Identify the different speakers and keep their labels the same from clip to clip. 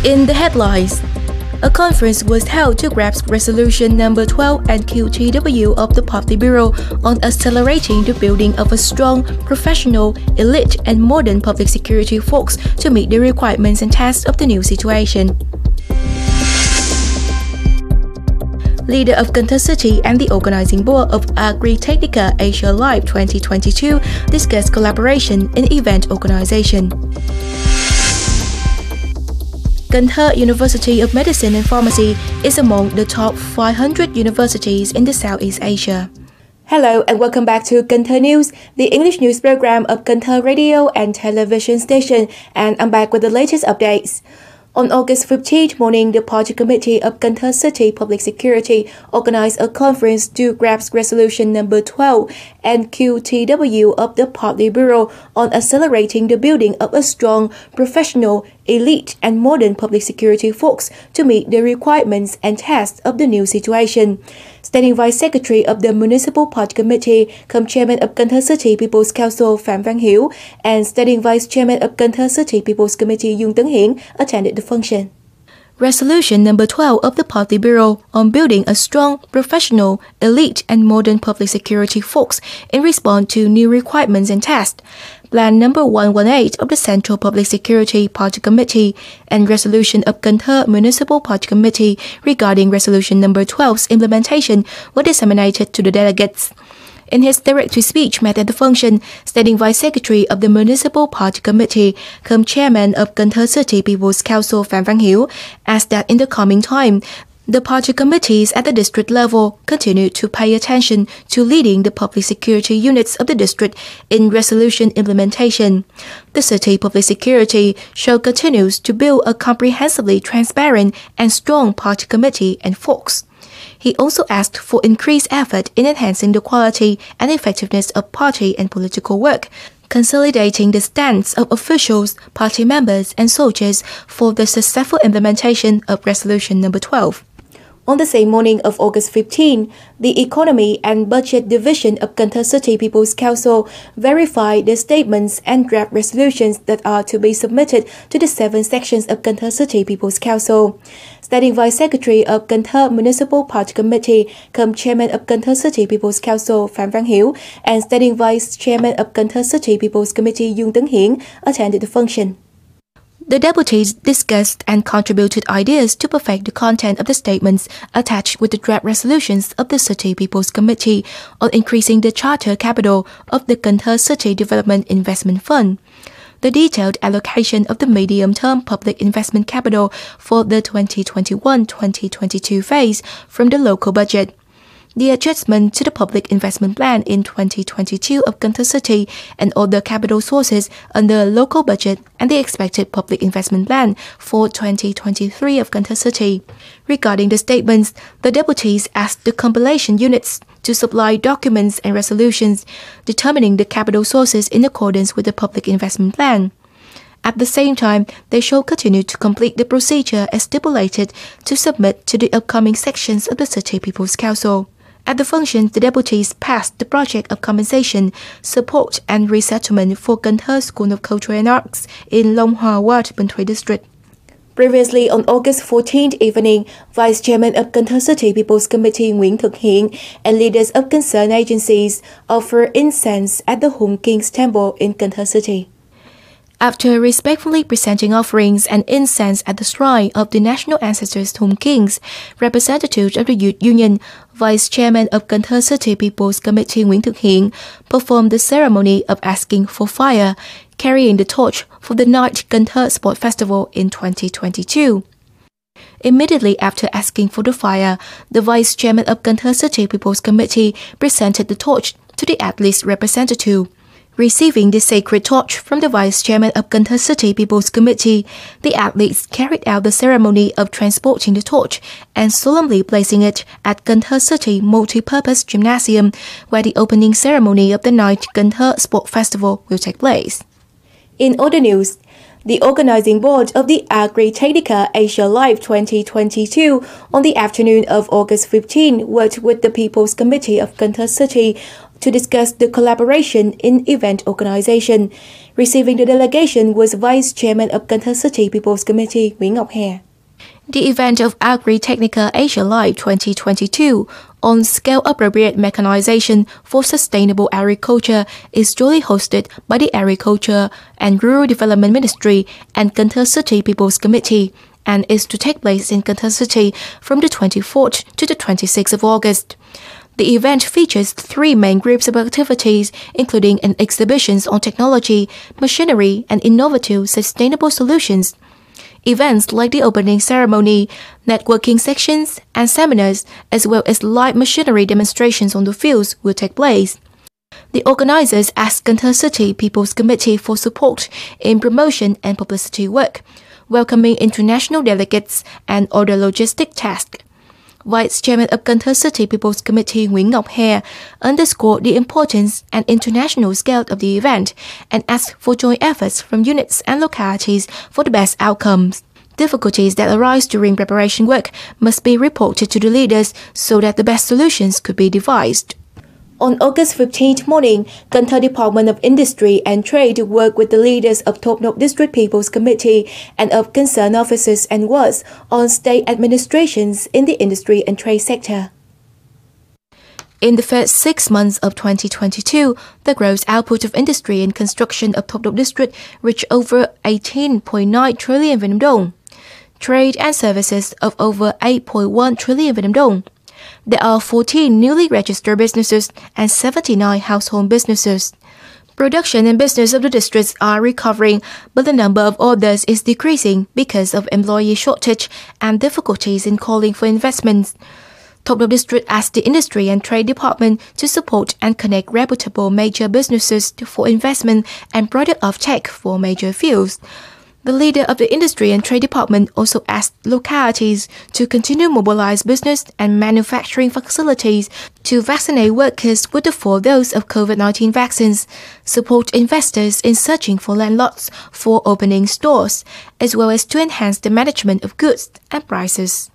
Speaker 1: In the headlines, a conference was held to grasp Resolution Number 12 and QTW of the Politburo on accelerating the building of a strong, professional, elite, and modern public security force to meet the requirements and tasks of the new situation. Leader of Cần Thơ City and the organizing board of Agritechnica Asia Live 2022 discussed collaboration in event organization. Cần Thơ University of Medicine and Pharmacy is among the top 500 universities in the Southeast Asia. Hello and welcome back to Cần Thơ News, the English news program of Cần Thơ radio and television station, and I'm back with the latest updates. On August 15th morning, the Party Committee of Cần Thơ City Public Security organized a conference to grasp Resolution Number 12 and QTW of the Politburo on accelerating the building of a strong, professional, elite, and modern public security force to meet the requirements and tasks of the new situation. Standing Vice Secretary of the Municipal Party Committee, cum Chairman of Cần Thơ City People's Council Phạm Văn Hiếu, and Standing Vice Chairman of Cần Thơ City People's Committee Tấn Hiển attended the function. Resolution Number 12 of the Politburo on building a strong, professional, elite, and modern public security force in response to new requirements and tasks. Plan Number 118 of the Central Public Security Party Committee and Resolution of Cần Thơ Municipal Party Committee regarding Resolution Number 12's implementation were disseminated to the delegates. In his directory speech made at the function, Standing Vice Secretary of the Municipal Party Committee, cum Chairman of Cần Thơ City People's Council Phạm Văn Hiếu, asked that in the coming time, the party committees at the district level continue to pay attention to leading the public security units of the district in resolution implementation. The city public security show continues to build a comprehensively transparent and strong party committee and force. He also asked for increased effort in enhancing the quality and effectiveness of party and political work, consolidating the stance of officials, party members, and soldiers for the successful implementation of Resolution Number 12. On the same morning of August 15, the Economy and Budget Division of Cần Thơ City People's Council verified the statements and draft resolutions that are to be submitted to the 7 sections of Cần Thơ City People's Council. Standing Vice Secretary of Cần Thơ Municipal Party Committee, cum Chairman of Cần Thơ City People's Council Phạm Văn Hiếu, and Standing Vice Chairman of Cần Thơ City People's Committee Tấn Hiển attended the function. The deputies discussed and contributed ideas to perfect the content of the statements attached with the draft resolutions of the City People's Committee on increasing the charter capital of the Cần Thơ City Development Investment Fund, the detailed allocation of the medium-term public investment capital for the 2021-2022 phase from the local budget, the adjustment to the public investment plan in 2022 of Cần Thơ City and other capital sources under local budget, and the expected public investment plan for 2023 of Cần Thơ City. Regarding the statements, the deputies asked the compilation units to supply documents and resolutions determining the capital sources in accordance with the public investment plan. At the same time, they shall continue to complete the procedure as stipulated to submit to the upcoming sections of the City People's Council. At the function, the deputies passed the project of compensation, support and resettlement for Cần Thơ School of Culture and Arts in Long Hòa Ward, Bến Thủy District. Previously, on August 14th evening, Vice Chairman of Cần Thơ City People's Committee Nguyễn Thực Hiện and leaders of concerned agencies offered incense at the Hùng King's Temple in Cần Thơ City. After respectfully presenting offerings and incense at the shrine of the national ancestors Hùng Kings, representatives of the Youth Union, Vice Chairman of Cần Thơ City People's Committee Nguyễn Thực Hiện performed the ceremony of asking for fire, carrying the torch for the Night Cần Thơ Sport Festival in 2022. Immediately after asking for the fire, the Vice Chairman of Cần Thơ City People's Committee presented the torch to the athlete's representative. Receiving the sacred torch from the Vice Chairman of Cần Thơ City People's Committee, the athletes carried out the ceremony of transporting the torch and solemnly placing it at Cần Thơ City Multi-Purpose Gymnasium, where the opening ceremony of the Night Cần Thơ Sport Festival will take place. In other news, the organizing board of the Agritechnica Asia Live 2022 on the afternoon of August 15 worked with the People's Committee of Cần Thơ City to discuss the collaboration in event organization. Receiving the delegation was Vice Chairman of Cần Thơ City People's Committee, Nguyễn Ngọc Hè. The event of Agritechnica Asia Live 2022 on scale-appropriate mechanization for sustainable agriculture is duly hosted by the Agriculture and Rural Development Ministry and Cần Thơ City People's Committee, and is to take place in Cần Thơ City from the 24th to the 26th of August. The event features 3 main groups of activities, including an exhibitions on technology, machinery, and innovative sustainable solutions. Events like the opening ceremony, networking sections, and seminars, as well as live machinery demonstrations on the fields, will take place. The organizers asked Cần Thơ City People's Committee for support in promotion and publicity work, welcoming international delegates and other logistic tasks. Vice Chairman of Cần Thơ City People's Committee Nguyễn Ngọc Hè underscored the importance and international scale of the event and asked for joint efforts from units and localities for the best outcomes. Difficulties that arise during preparation work must be reported to the leaders so that the best solutions could be devised. On August 15th morning, Cần Thơ Department of Industry and Trade worked with the leaders of Top North District People's Committee and of concerned officers and wards on state administrations in the industry and trade sector. In the first 6 months of 2022, the gross output of industry and construction of Top North District reached over 18.9 trillion Vietnam dong, trade and services of over 8.1 trillion Vietnam dong. There are 14 newly registered businesses and 79 household businesses. Production and business of the districts are recovering, but the number of orders is decreasing because of employee shortage and difficulties in calling for investments. Top North District asked the Industry and Trade Department to support and connect reputable major businesses for investment and product offtake for major fields. The leader of the Industry and Trade Department also asked localities to continue mobilize business and manufacturing facilities to vaccinate workers with the 4 doses of COVID-19 vaccines, support investors in searching for land lots for opening stores, as well as to enhance the management of goods and prices.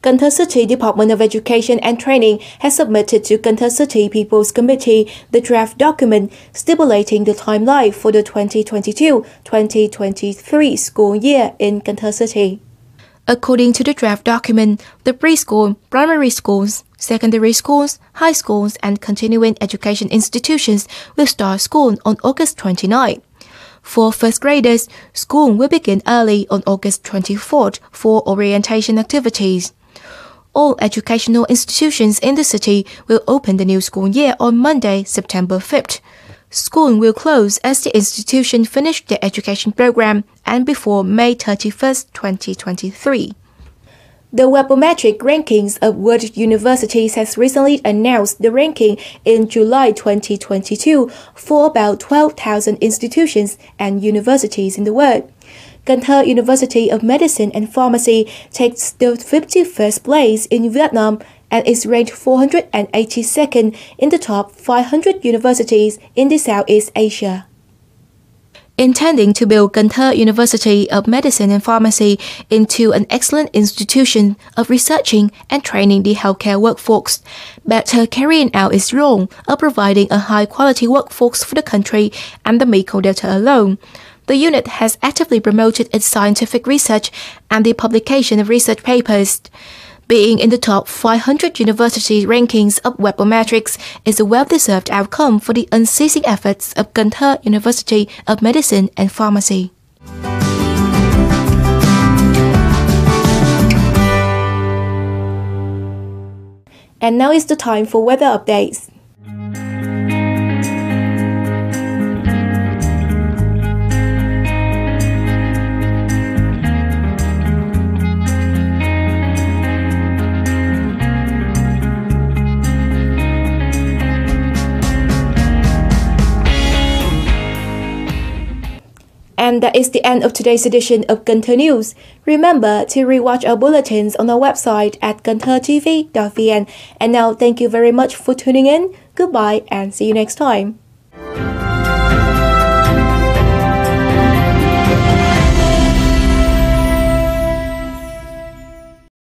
Speaker 1: Cần Thơ City Department of Education and Training has submitted to Cần Thơ City People's Committee the draft document stipulating the timeline for the 2022-2023 school year in Cần Thơ City. According to the draft document, the preschool, primary schools, secondary schools, high schools, and continuing education institutions will start school on August 29. For first graders, school will begin early on August 24th for orientation activities. All educational institutions in the city will open the new school year on Monday, September 5th. School will close as the institution finish their education program and before May 31st, 2023. The Webometric Rankings of World Universities has recently announced the ranking in July 2022 for about 12,000 institutions and universities in the world. Cần Thơ University of Medicine and Pharmacy takes the 51st place in Vietnam and is ranked 482nd in the top 500 universities in the Southeast Asia. Intending to build Cần Thơ University of Medicine and Pharmacy into an excellent institution of researching and training the healthcare workforce, better carrying out its role of providing a high-quality workforce for the country and the Mekong Delta alone. The unit has actively promoted its scientific research and the publication of research papers. Being in the top 500 university rankings of Webometrics is a well-deserved outcome for the unceasing efforts of Cần Thơ University of Medicine and Pharmacy. And now is the time for weather updates. And that is the end of today's edition of Cần Thơ News. Remember to rewatch our bulletins on our website at thtpct.vn. And now, thank you very much for tuning in. Goodbye and see you next time.